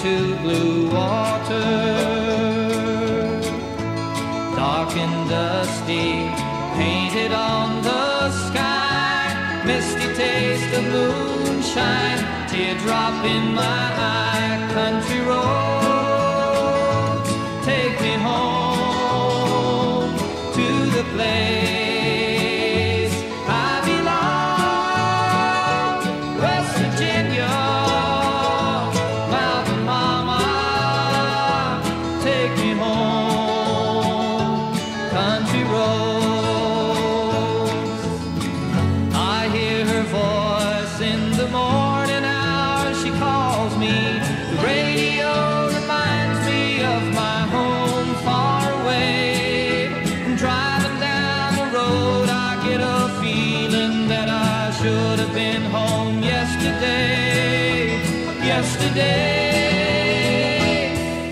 to blue water, dark and dusty, painted on the sky, misty taste of moonshine, teardrop in my eye, country roads, take me home to the place I belong, West Virginia, Mountain Mama, take me home, country roads. I hear her voice in the morning hour, she calls me, the radio reminds me of my home far away, and driving down the road I get a feeling that I should have been home yesterday, yesterday.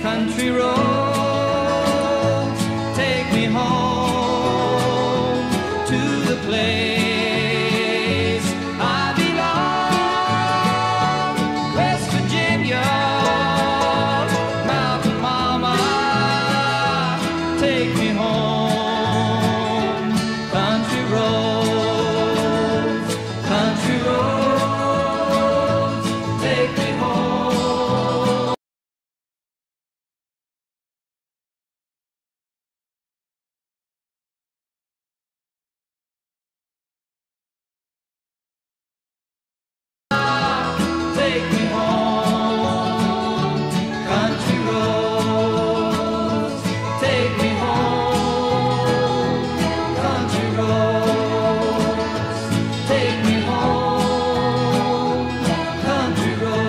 Country roads, take me home to the place I belong, West Virginia, Mountain Mama, take me home, country roads, take me home. Take me home, country roads, take me home, country roads, take me home, country roads.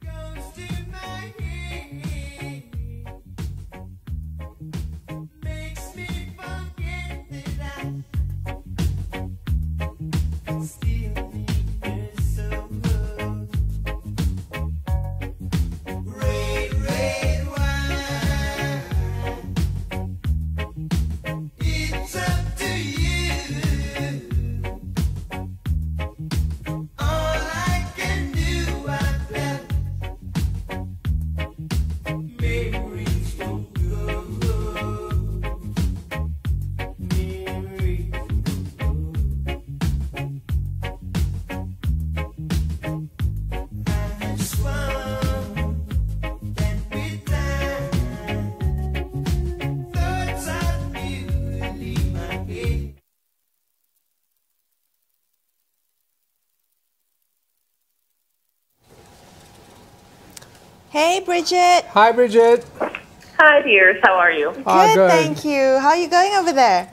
Goes to my head, makes me forget that I still need her so. Red, red wine, it's up to you. All I can do, I've got memories won't go. Memories won't go. I have swum and with time, thoughts of you leave my head. Hey, Bridget. Hi, Bridget. Hi, dears. How are you? Good, thank you. How are you going over there?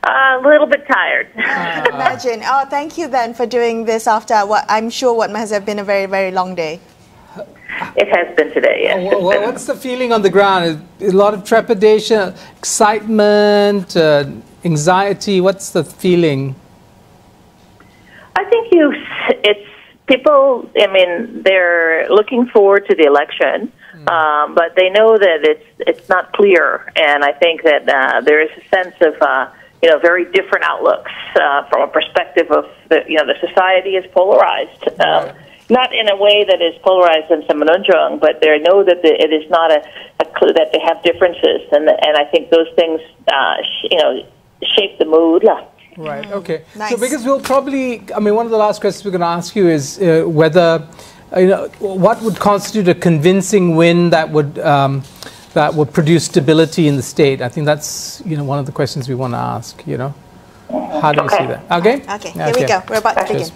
A little bit tired. I can imagine. Oh, thank you then for doing this after what I'm sure what must have been a very, very long day. It has been today, yes. What's the feeling on the ground? A lot of trepidation, excitement, anxiety. What's the feeling? I think it's people, I mean, they're looking forward to the election, but they know that it's not clear. And I think that there is a sense of, very different outlooks from a perspective of, the society is polarized. Not in a way that is polarized in Semenunjung, but they know that it is not a clue that they have differences. And I think those things, shape the mood. Right, okay. Nice. So because we'll probably, one of the last questions we're going to ask you is whether, what would constitute a convincing win that would produce stability in the state? I think that's, one of the questions we want to ask, How do you see that? Okay? Okay, here we go. We're about to begin.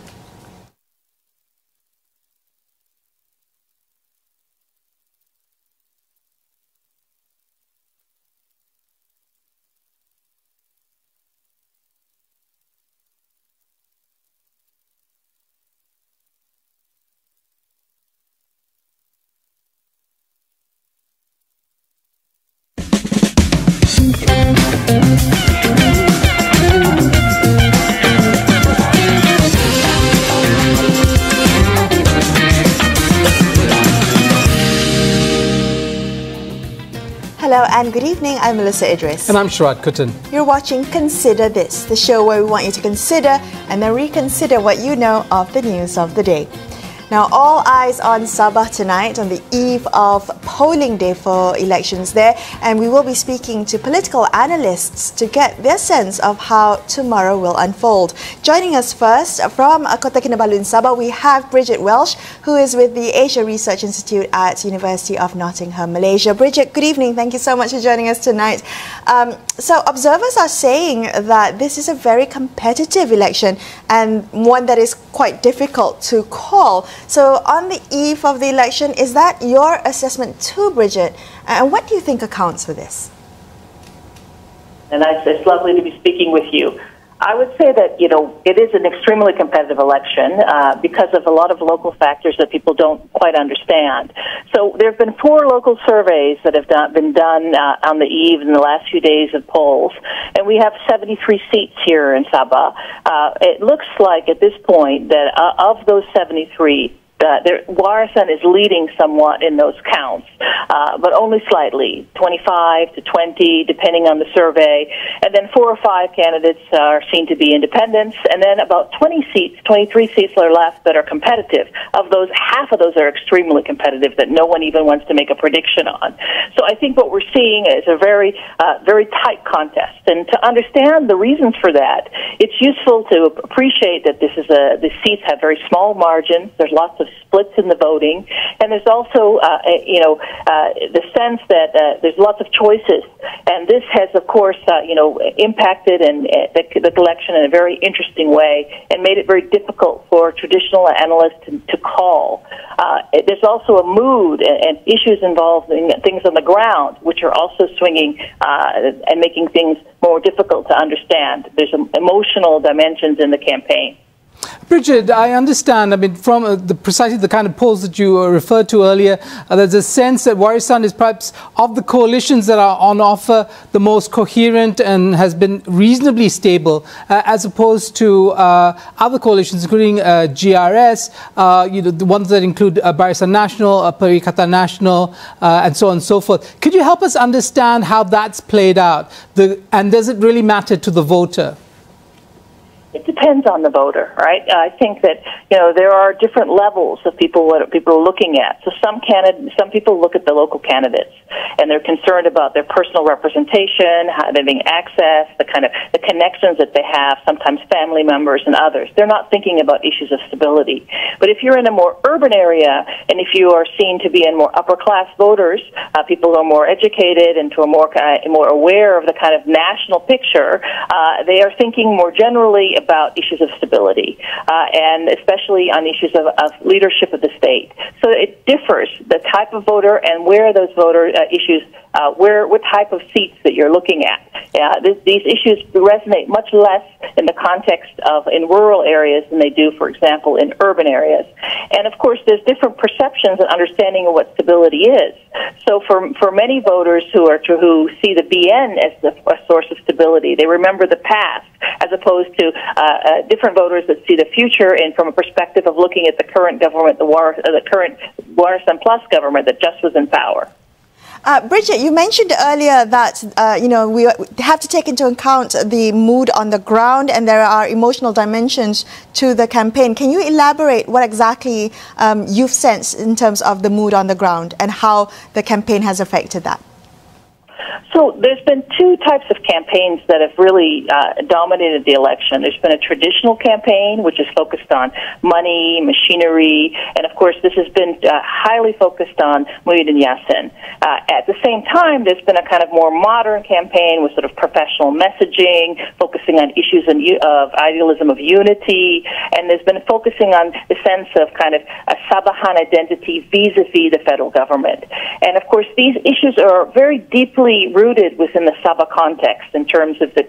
and good evening. I'm Melisa Idris. And I'm Sharaad Kuttan. You're watching Consider This, the show where we want you to consider and then reconsider what you know of the news of the day. Now, all eyes on Sabah tonight on the eve of polling day for elections there, and we will be speaking to political analysts to get their sense of how tomorrow will unfold. Joining us first from Kota Kinabalu in Sabah, we have Bridget Welsh, who is with the Asia Research Institute at University of Nottingham, Malaysia. Bridget, good evening. Thank you so much for joining us tonight. So observers are saying that this is a very competitive election and one that is quite difficult to call. So on the eve of the election, is that your assessment too, Bridget? And what do you think accounts for this? And it's lovely to be speaking with you. I would say that, it is an extremely competitive election because of a lot of local factors that people don't quite understand. So there have been 4 local surveys that have been done on the eve in the last few days of polls, and we have 73 seats here in Sabah. It looks like at this point that of those 73, Warisan is leading somewhat in those counts, but only slightly, 25 to 20, depending on the survey. And then 4 or 5 candidates are seen to be independents, and then about 23 seats are left that are competitive. Of those, half of those are extremely competitive that no one even wants to make a prediction on. So I think what we're seeing is a very tight contest. And to understand the reasons for that, it's useful to appreciate that the seats have very small margins. There's lots of splits in the voting, and there's also, the sense that there's lots of choices, and this has, of course, impacted the election in a very interesting way and made it very difficult for traditional analysts to call. There's also a mood and issues involving things on the ground, which are also swinging and making things more difficult to understand. There's emotional dimensions in the campaign. Bridget, I understand, from precisely the kind of polls that you referred to earlier, there's a sense that Warisan is perhaps of the coalitions that are on offer the most coherent and has been reasonably stable, as opposed to other coalitions, including GRS, the ones that include Barisan Nasional, Perikatan Nasional, and so on and so forth. Could you help us understand how that's played out? And does it really matter to the voter? It depends on the voter, right? I think that there are different levels of what people are looking at. So some people look at the local candidates, and they're concerned about their personal representation, how they're having access, the connections that they have, sometimes family members and others. They're not thinking about issues of stability. But if you're in a more urban area, and if you are seen to be in more upper class voters, people who are more educated and who are more aware of the kind of national picture, they are thinking more generally about issues of stability, and especially on issues of leadership of the state. So it differs, the type of voter and where those voter issues, what type of seats that you're looking at. These issues resonate much less in the context of in rural areas than they do, for example, in urban areas. And of course, there's different perceptions and understanding of what stability is. So for many voters who see the BN as a source of stability, they remember the past, as opposed to different voters that see the future and from a perspective of looking at the current government, the current Warisan Plus government that just was in power. Bridget, you mentioned earlier that we have to take into account the mood on the ground, and there are emotional dimensions to the campaign. Can you elaborate what exactly you've sensed in terms of the mood on the ground and how the campaign has affected that? So there's been 2 types of campaigns that have really dominated the election. There's been a traditional campaign, which is focused on money, machinery, and of course this has been highly focused on Muhyiddin Yassin. At the same time, there's been a kind of more modern campaign with sort of professional messaging, focusing on issues of idealism of unity, and there's been focusing on the sense of kind of a Sabahan identity vis-a-vis the federal government. And of course, these issues are very deeply rooted within the Sabah context in terms of the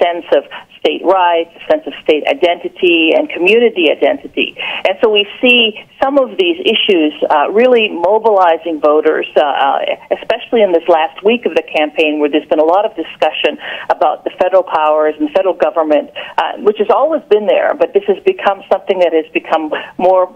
sense of state rights, a sense of state identity, and community identity. And so we see some of these issues really mobilizing voters, especially in this last week of the campaign, where there's been a lot of discussion about the federal powers and federal government, which has always been there, but this has become something that has become more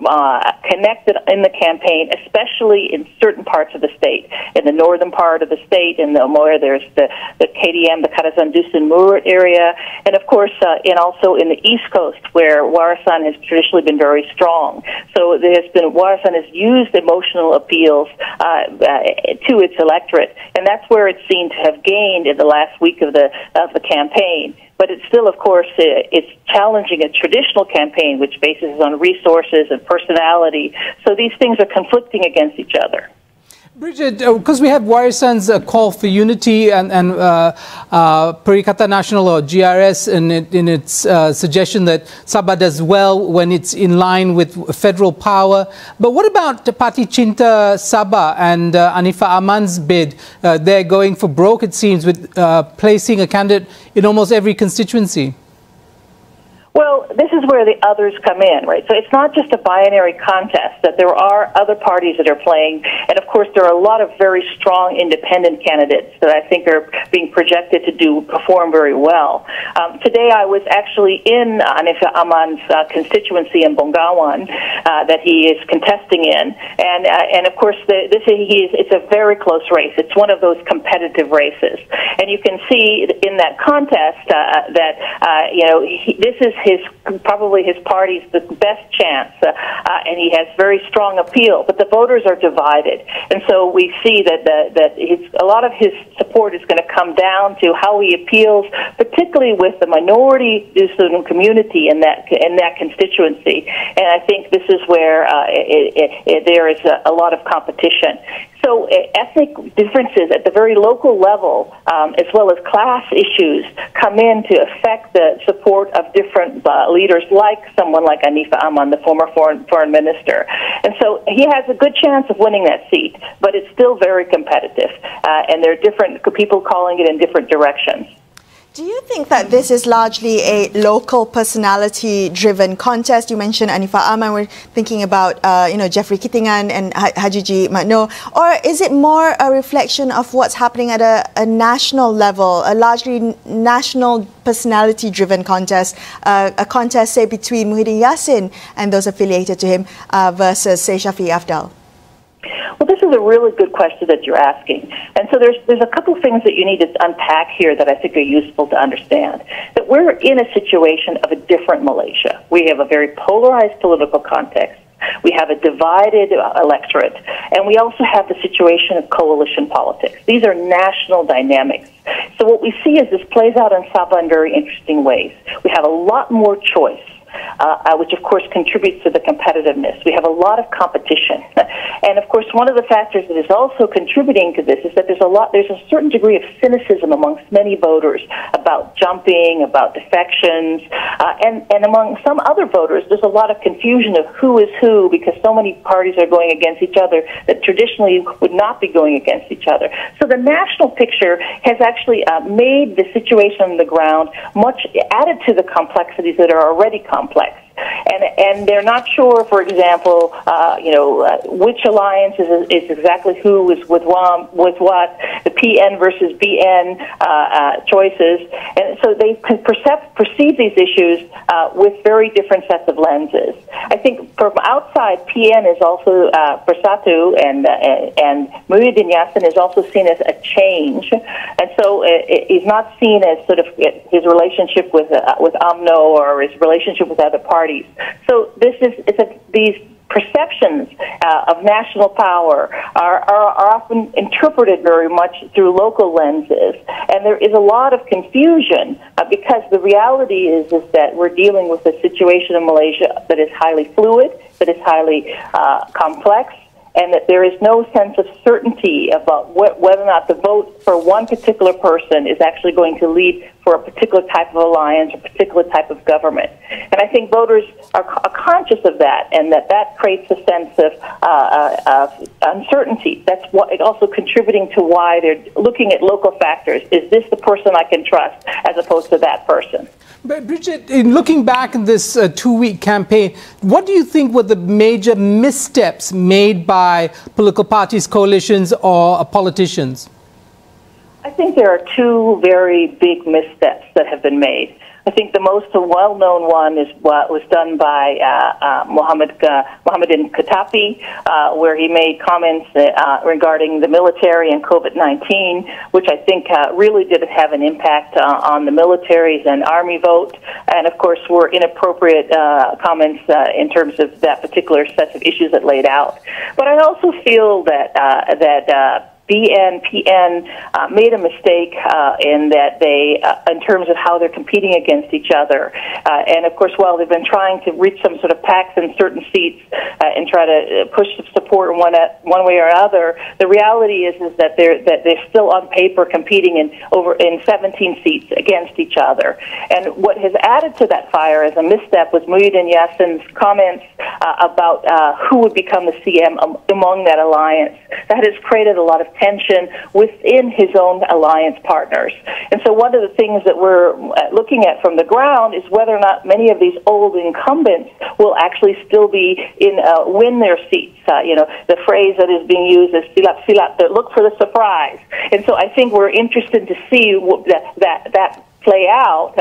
connected in the campaign, especially in certain parts of the state, in the northern part of the state, in the Lamoya, there's the KDM, the Karazan Dusun Murat area, and of course, and also in the East Coast, where Warasan has traditionally been very strong. So Warasan has used emotional appeals to its electorate, and that's where it's seen to have gained in the last week of the campaign. But it's still, of course, it's challenging a traditional campaign which bases on resources and personality. So these things are conflicting against each other. Bridget, because we have Warisan's call for unity and Perikatan Nasional or GRS in its suggestion that Sabah does well when it's in line with federal power. But what about Parti Cinta Sabah and Anifah Aman's bid? They're going for broke, it seems, with placing a candidate in almost every constituency. Well, this is where the others come in, right? So it's not just a binary contest, that there are other parties that are playing, and of course there are a lot of very strong independent candidates that I think are being projected to perform very well. Today I was actually in Anifah Aman's constituency in Bongawan that he is contesting in, and of course it's a very close race. It's one of those competitive races, and you can see in that contest that this is probably his party's the best chance, and he has very strong appeal. But the voters are divided, and so we see that a lot of his support is going to come down to how he appeals, particularly with the minority Dusun community in that constituency. And I think this is where there is a lot of competition. So ethnic differences at the very local level, as well as class issues, come in to affect the support of different leaders, like someone like Anifah Aman, the former foreign minister. And so he has a good chance of winning that seat, but it's still very competitive, and there are different people calling it in different directions. Do you think that this is largely a local personality-driven contest? You mentioned Anifah Aman. We're thinking about, Jeffrey Kitingan and Hajiji Makno. Or is it more a reflection of what's happening at a national level, a largely national personality-driven contest, a contest, say, between Muhyiddin Yassin and those affiliated to him versus, say, Shafi'i Afdal? Well, this is a really good question that you're asking. And so there's a couple of things that you need to unpack here that I think are useful to understand. That we're in a situation of a different Malaysia. We have a very polarized political context. We have a divided electorate. And we also have the situation of coalition politics. These are national dynamics. So what we see is this plays out in Sabah in very interesting ways. We have a lot more choice. Which of course contributes to the competitiveness. We have a lot of competition. And of course one of the factors that is also contributing to this is that there's a certain degree of cynicism amongst many voters about jumping, about defections, and among some other voters there's a lot of confusion of who is who, because so many parties are going against each other that traditionally would not be going against each other. So the national picture has actually made the situation on the ground much added to the complexities that are already complex. And they're not sure, for example, which alliance is exactly who is with what, the PN versus BN choices. And so they can perceive these issues with very different sets of lenses. I think from outside, PN is also Bersatu, and Muhyiddin Yassin is also seen as a change. And so he's not seen as sort of his relationship with UMNO or his relationship with other parties. So these perceptions of national power are often interpreted very much through local lenses, and there is a lot of confusion because the reality is that we're dealing with a situation in Malaysia that is highly fluid, that is highly complex, and that there is no sense of certainty about whether or not the vote for one particular person is actually going to lead for a particular type of alliance, a particular type of government. And I think voters are conscious of that, and that creates a sense of uncertainty. That's also contributing to why they're looking at local factors. Is this the person I can trust as opposed to that person? But Bridget, in looking back in this two-week campaign, what do you think were the major missteps made by political parties, coalitions, or politicians? I think there are two very big missteps that have been made. I think the most well-known one is what was done by Mohammedan Katapi, where he made comments regarding the military and COVID-19, which I think really did have an impact on the military's and army vote, and of course were inappropriate comments in terms of that particular set of issues that laid out. But I also feel that BNPN made a mistake in that they, in terms of how they're competing against each other. And of course, while they've been trying to reach some sort of pacts in certain seats and try to push support in one way or another, the reality is that they're still on paper competing in 17 seats against each other. And what has added to that fire as a misstep was Muhyiddin Yassin's comments about who would become the CM among that alliance. That has created a lot of tension within his own alliance partners. And so one of the things that we're looking at from the ground is whether or not many of these old incumbents will actually still be win their seats. The phrase that is being used is silap silap, look for the surprise. And so I think we're interested to see that play out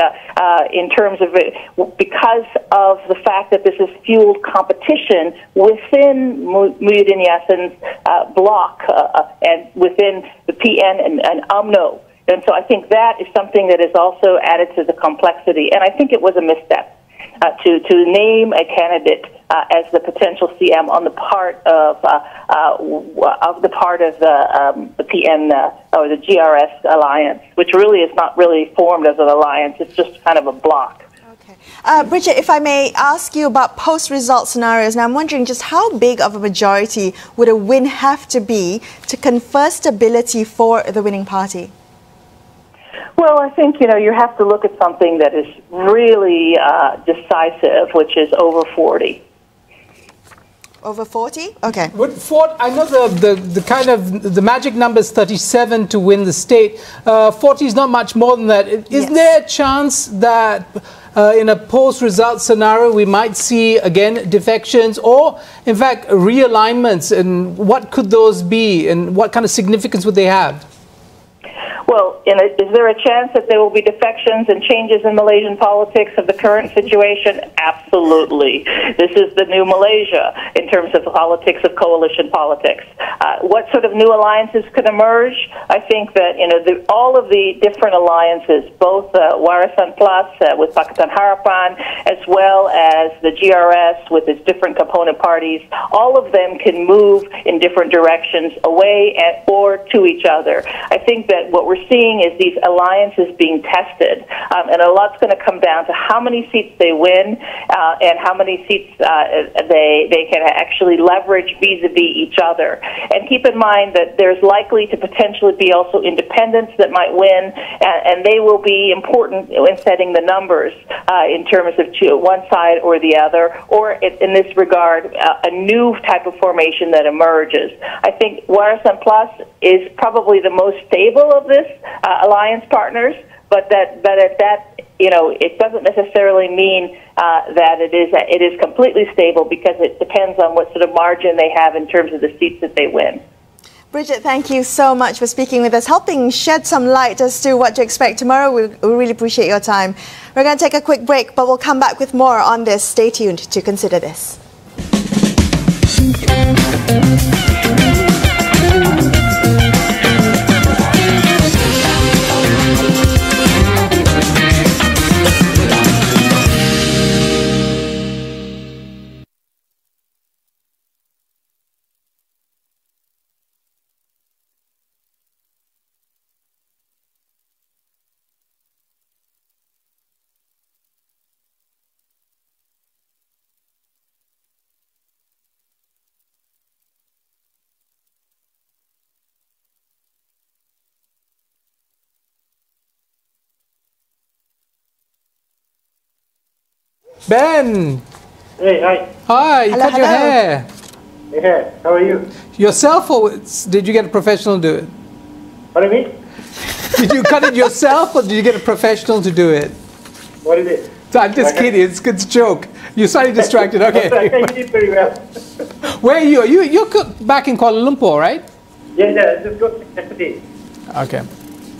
in terms of it, because of the fact that this has fueled competition within Muhyiddin Yassin's bloc and within the PN and UMNO. And so I think that is something that is also added to the complexity. And I think it was a misstep to name a candidate as the potential CM on the part of the PN or the GRS alliance, which really is not really formed as an alliance. It's just kind of a bloc. Okay. Bridget, if I may ask you about post-result scenarios, now I'm wondering just how big of a majority would a win have to be to confer stability for the winning party? Well, I think, you have to look at something that is really decisive, which is over 40. Over 40? Okay. I know the magic number is 37 to win the state. 40 is not much more than that. Is there a chance that in a post-result scenario we might see again defections or in fact realignments, and what could those be and what kind of significance would they have? Well, is there a chance that there will be defections and changes in Malaysian politics of the current situation? Absolutely. This is the new Malaysia in terms of the politics of coalition politics. What sort of new alliances could emerge? I think that all of the different alliances, both Warisan Plus with Pakatan Harapan, as well as the GRS with its different component parties, all of them can move in different directions away or to each other. I think that what we're seeing is these alliances being tested, and a lot's going to come down to how many seats they win and how many seats they can actually leverage vis-a-vis each other. And keep in mind that there's likely to potentially be also independents that might win, and they will be important in setting the numbers in terms of one side or the other, or in this regard, a new type of formation that emerges. I think Warisan Plus is probably the most stable of this alliance partners, but it doesn't necessarily mean that it is completely stable, because it depends on what sort of margin they have in terms of the seats that they win. Bridget, thank you so much for speaking with us, helping shed some light as to what to expect tomorrow. We really appreciate your time. We're going to take a quick break, but we'll come back with more on this. Stay tuned to consider this. Ben! Hey, hi. Hi, you cut your hair. Yeah, how are you? Yourself, or did you get a professional to do it? What do you mean? Did you cut it yourself, or did you get a professional to do it? What is it? So I'm just kidding, it's a joke. You're slightly distracted, okay. I think you did pretty well. Where are you? You're back in Kuala Lumpur, right? Yeah, just got yesterday. Okay.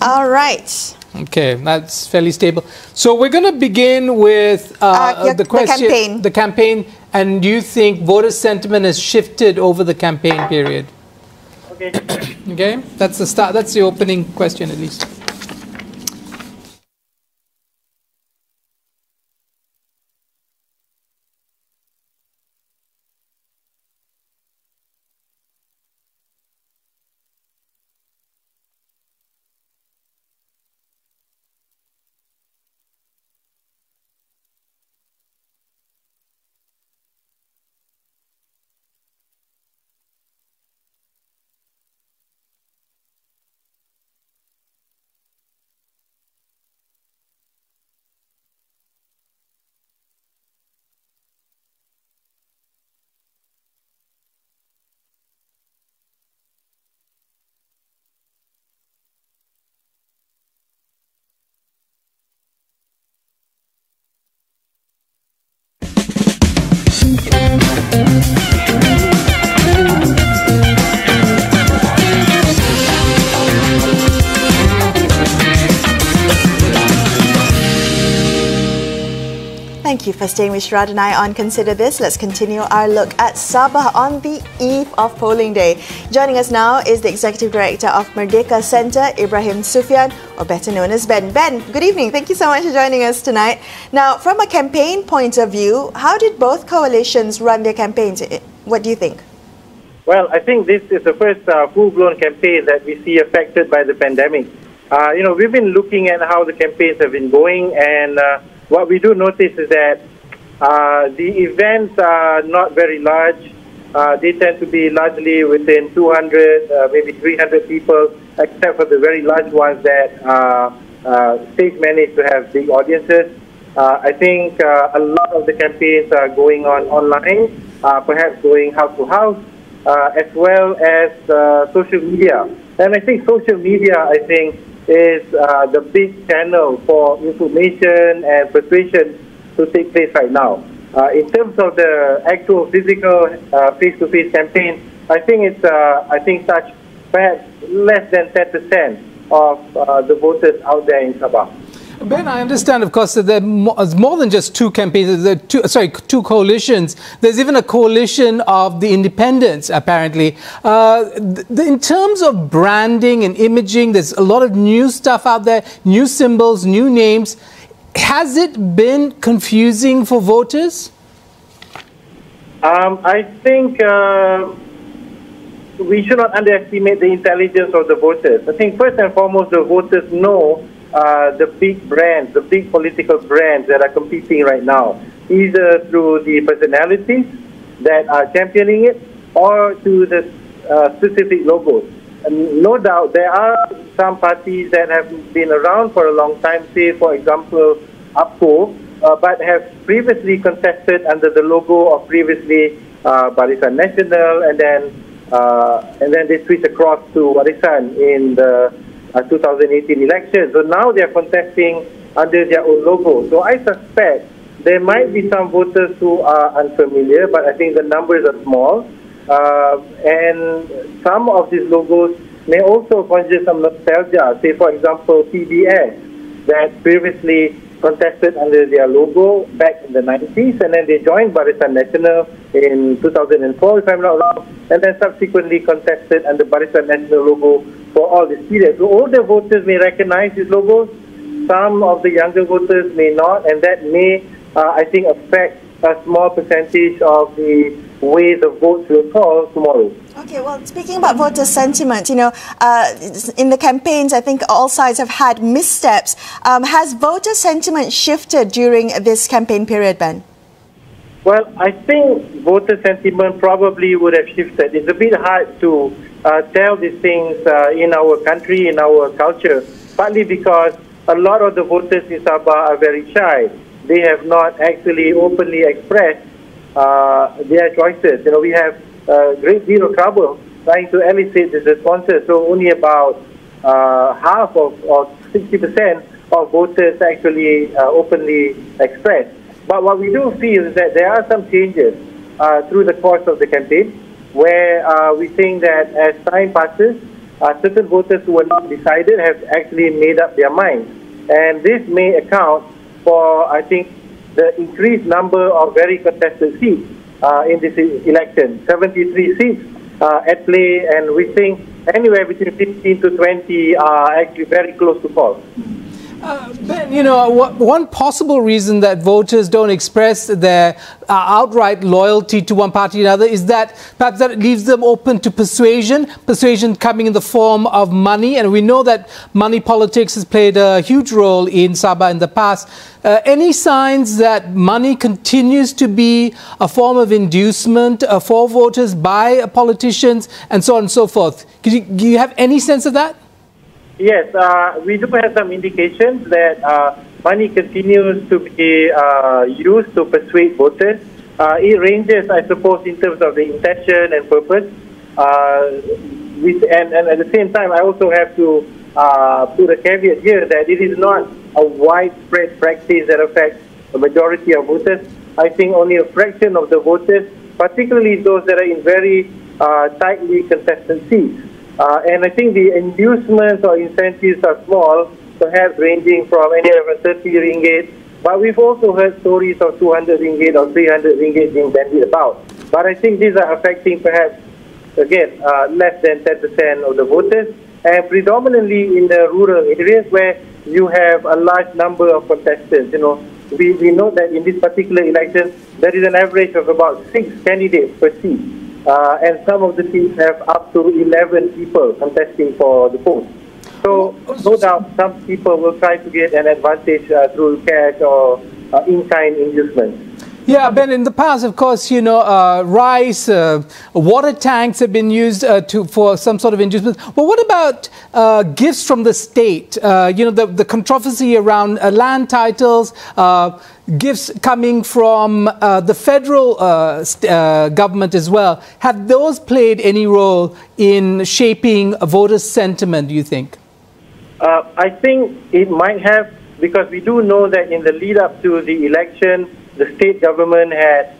All right. Okay, that's fairly stable. So we're going to begin with the question, the campaign. And do you think voter sentiment has shifted over the campaign period? Okay. Okay, that's the start. That's the opening question, at least. Thank you for staying with Sharaad and I on Consider This. Let's continue our look at Sabah on the eve of polling day. Joining us now is the Executive Director of Merdeka Centre, Ibrahim Suffian, or better known as Ben. Ben, good evening. Thank you so much for joining us tonight. Now, from a campaign point of view, how did both coalitions run their campaigns? What do you think? Well, I think this is the first full-blown campaign that we see affected by the pandemic. We've been looking at how the campaigns have been going, and what we do notice is that the events are not very large. They tend to be largely within 200, maybe 300 people, except for the very large ones that stage manage to have big audiences. I think a lot of the campaigns are going on online, perhaps going house to house, as well as social media. And I think social media, is the big channel for information and persuasion to take place right now. In terms of the actual physical face-to-face campaign, I think it's touched perhaps less than 10% of the voters out there in Sabah. Ben, I understand, of course, that there's more than just two campaigns. There are two coalitions. There's even a coalition of the independents, apparently. In terms of branding and imaging, there's a lot of new stuff out there, new symbols, new names. Has it been confusing for voters? I think we should not underestimate the intelligence of the voters. I think first and foremost, the voters know the big brands, the big political brands that are competing right now, either through the personalities that are championing it or to the specific logos. And no doubt there are some parties that have been around for a long time, say for example APCO, but have previously contested under the logo of previously Barisan Nasional, and then they switched across to Barisan in the 2018 election. So now they are contesting under their own logo. So I suspect there might be some voters who are unfamiliar, but I think the numbers are small. And some of these logos may also conjure some nostalgia. Say, for example, PBS, that previously contested under their logo back in the 90s, and then they joined Barisan Nasional in 2004, if I'm not wrong, and then subsequently contested under Barisan Nasional logo for all this period. So older voters may recognize these logos, some of the younger voters may not, and that may, I think, affect a small percentage of the way the votes will fall tomorrow. Okay, well, speaking about voter sentiment, in the campaigns, I think all sides have had missteps. Has voter sentiment shifted during this campaign period, Ben? Well, I think voter sentiment probably would have shifted. It's a bit hard to tell these things in our country, in our culture, partly because a lot of the voters in Sabah are very shy. They have not actually openly expressed their choices. We have a great deal of trouble trying to elicit these responses. So only about half of, or 60% of voters actually openly express. But what we do feel is that there are some changes through the course of the campaign, where we think that as time passes, certain voters who were not decided have actually made up their minds. And this may account for, I think, the increased number of very contested seats in this election. 73 seats at play, and we think anywhere between 15 to 20 are actually very close to call. Ben, you know, one possible reason that voters don't express their outright loyalty to one party or another is that perhaps that leaves them open to persuasion coming in the form of money. And we know that money politics has played a huge role in Sabah in the past. Any signs that money continues to be a form of inducement for voters by politicians and so on and so forth? Do you have any sense of that? Yes, we do have some indications that money continues to be used to persuade voters. It ranges, I suppose, in terms of the intention and purpose. And at the same time, I also have to put a caveat here that it is not a widespread practice that affects the majority of voters. I think only a fraction of the voters, particularly those that are in very tightly contested seats. And I think the inducements or incentives are small, perhaps ranging from anywhere from 30 ringgit. But we've also heard stories of 200 ringgit or 300 ringgit being bandied about. But I think these are affecting perhaps, again, less than 10% of the voters, and predominantly in the rural areas where you have a large number of contestants. You know, we know that in this particular election, there is an average of about 6 candidates per seat. And some of the seats have up to 11 people contesting for the post. So, no doubt, some people will try to get an advantage through cash or in-kind inducements. Yeah, Ben, in the past, of course, you know, rice, water tanks have been used for some sort of inducement. But what about gifts from the state? You know, the controversy around land titles, gifts coming from the federal government as well. Have those played any role in shaping a voter's sentiment, do you think? I think it might have, because we do know that in the lead up to the election, the state government had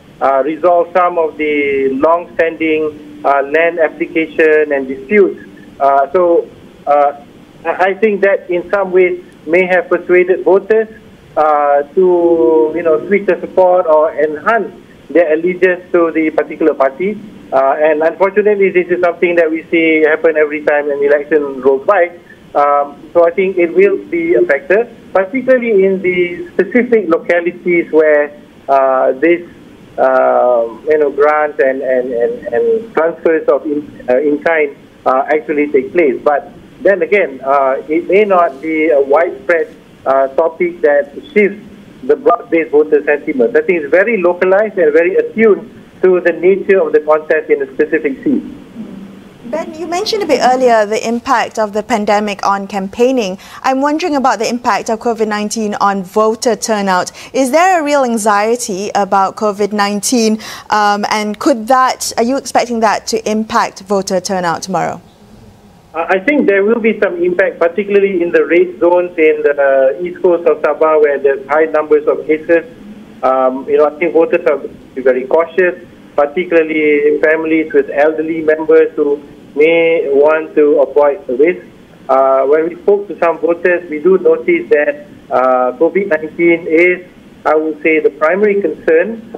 resolved some of the long-standing land application and disputes. So I think that in some ways may have persuaded voters to, you know, switch their support or enhance their allegiance to the particular party. And unfortunately, this is something that we see happen every time an election rolls by. So I think it will be affected, particularly in the specific localities where this, you know, grants and transfers of in-kind actually take place. But then again, it may not be a widespread topic that shifts the broad-based voter sentiment. I think it's very localized and very attuned to the nature of the contest in a specific seat. Ben, you mentioned a bit earlier the impact of the pandemic on campaigning. I'm wondering about the impact of COVID-19 on voter turnout. Is there a real anxiety about COVID-19, and are you expecting that to impact voter turnout tomorrow? I think there will be some impact, particularly in the red zones in the east coast of Sabah, where there's high numbers of cases. You know, I think voters are very cautious, particularly families with elderly members who may want to avoid the risk. When we spoke to some voters, we do notice that COVID-19 is, I would say, the primary concern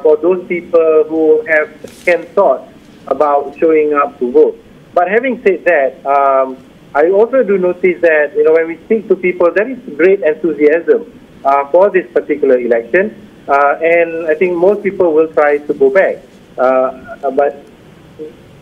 for those people who have second thoughts about showing up to vote. But having said that, I also do notice that, you know, when we speak to people, there is great enthusiasm for this particular election, and I think most people will try to go back. But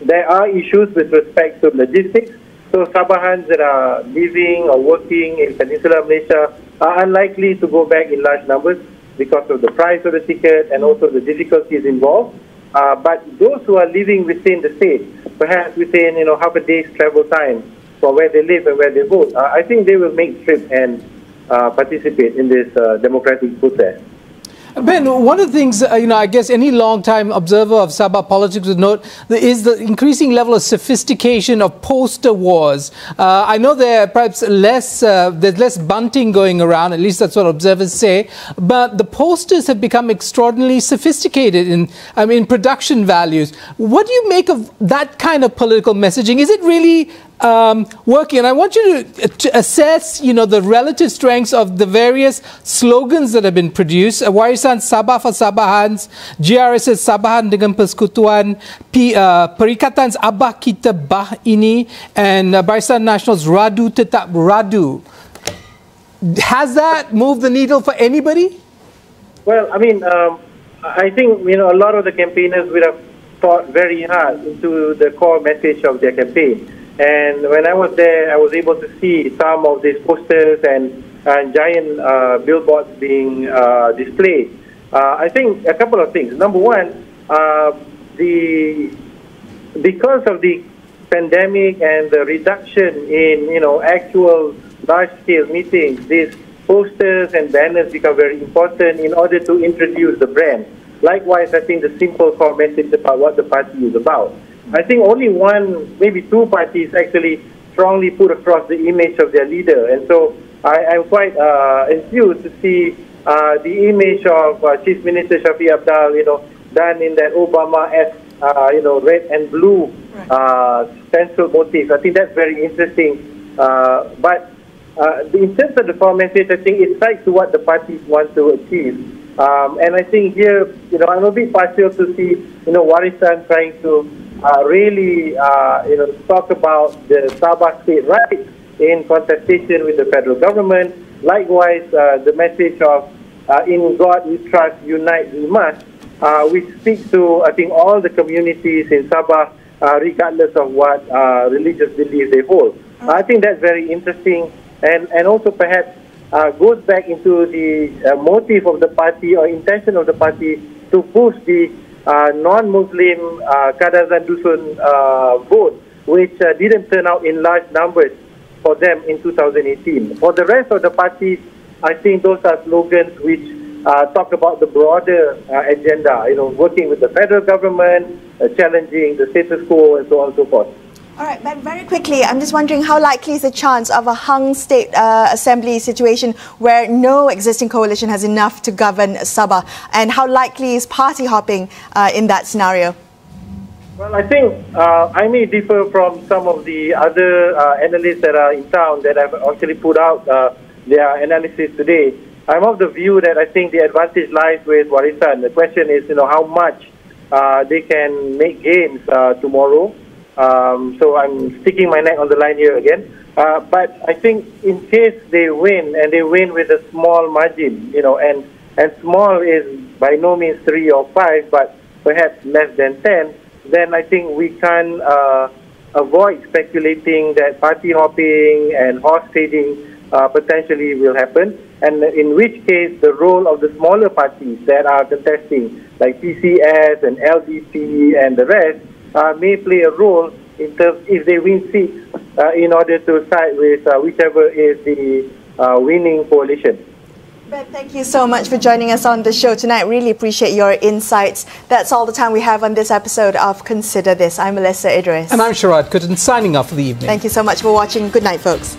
there are issues with respect to logistics. So Sabahans that are living or working in Peninsular Malaysia are unlikely to go back in large numbers because of the price of the ticket and also the difficulties involved. But those who are living within the state, perhaps within, you know, half a day's travel time from where they live and where they vote, I think they will make trip and participate in this democratic process. Ben, one of the things, you know, I guess any long-time observer of Sabah politics would note is the increasing level of sophistication of poster wars. I know there perhaps there's less bunting going around, at least that's what observers say, but the posters have become extraordinarily sophisticated in production values. What do you make of that kind of political messaging? Is it really working. And I want you to assess, the relative strengths of the various slogans that have been produced. Warisan Sabah for Sabahans, GRS's Sabahan dengan Persekutuan, Perikatan's Abah Kita Bah Ini, and Barisan Nasional's Radu Tetap Radu. Has that moved the needle for anybody? Well, I think, a lot of the campaigners would have thought very hard into the core message of their campaign. And when I was there, I was able to see some of these posters and giant billboards being displayed. I think a couple of things. Number one, because of the pandemic and the reduction in, actual large-scale meetings, these posters and banners become very important in order to introduce the brand. Likewise, I think the simple core message about what the party is about. I think only one, maybe two parties actually strongly put across the image of their leader. And so I'm quite enthused to see the image of Chief Minister Shafiq Abdal, done in that Obama-esque, red and blue stencil motif. I think that's very interesting. But in terms of the core message, I think it strikes to what the parties want to achieve. And I think here, I'm a bit partial to see, Warisan trying to really, talk about the Sabah state rights in contestation with the federal government. Likewise, the message of in God we trust, unite we must, which speaks to, I think, all the communities in Sabah, regardless of what religious beliefs they hold. I think that's very interesting, and also perhaps goes back into the motive of the party or intention of the party to push the non-Muslim Kadazan Dusun vote, which didn't turn out in large numbers for them in 2018. For the rest of the parties, I think those are slogans which talk about the broader agenda, working with the federal government, challenging the status quo, and so on and so forth. All right, but very quickly, I'm just wondering how likely is the chance of a hung state assembly situation where no existing coalition has enough to govern Sabah? And how likely is party hopping in that scenario? Well, I think I may differ from some of the other analysts that are in town that have actually put out their analysis today. I'm of the view that I think the advantage lies with Warisan. The question is, how much they can make gains tomorrow. So I'm sticking my neck on the line here again. But I think in case they win, and they win with a small margin, and small is by no means 3 or 5, but perhaps less than 10, then I think we can avoid speculating that party hopping and horse trading potentially will happen. And in which case, the role of the smaller parties that are contesting, like PCS and LDP and the rest, may play a role in terms if they win seats in order to side with whichever is the winning coalition. Ben, thank you so much for joining us on the show tonight. Really appreciate your insights. That's all the time we have on this episode of Consider This. I'm Melisa Idris. And I'm Sharaad Kuttan, signing off for the evening. Thank you so much for watching. Good night, folks.